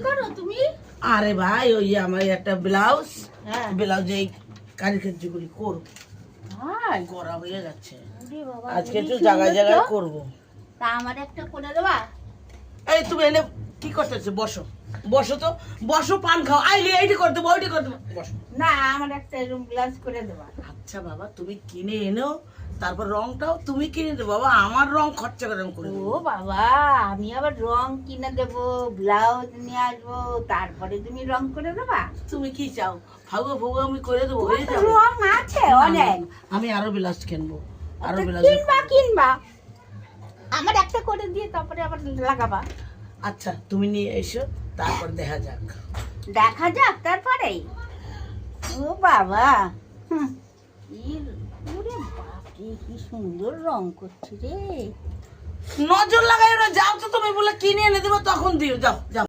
করো তুমি? আরে ভাই ওই আমার একটা ব্লাউজ এই কারিগরগুলি করব। ভাই করা হয়ে যাচ্ছে, ওরে বাবা, আজকে খুবই একটু সুন্দর জায়গায় জায়গায় তো। করব। তা আমার একটা করে দেবা? এই তুমি এনে কি করতেছো? বসো বসো তো, বসো, পান খাও। আইলি এইটি করে দেবো, ওইটি করে দেবো, বসো। না, আমার একটা এরকম ব্লাউজ করে দেবা। আচ্ছা বাবা, তুমি কিনে এনো, তারপর রংটাও তুমি কিনে দেবো বাবা। আমার রং খরচা করে আমি করে ও দেবো। বাবা, আমি আবার রং কিনে দেবো, ব্লাউজ নিয়ে আসবো, তারপরে তুমি রং করে দেবা? তুমি কি চাও? ফাগু ফাগু আমি করে দেবো, হয়ে যাবে। রং আছে অনেক। আমি আরো ব্লাউজ কিনবো, আরো ব্লাউজ। কিনবা আমার একটা করে দিয়ে তারপরে আবার লাগাবা। আচ্ছা তুমি নিয়ে এসো, তারপর দেখা যাক। দেখা যাক তারপরে। ও বাবা, ওরে বাপরে, কি সুন্দর রং করছি রে। নজর লাগাই, যাও তো তুমি, বলে কিনে এনে দেবো, তখন দিও, যাও যাও।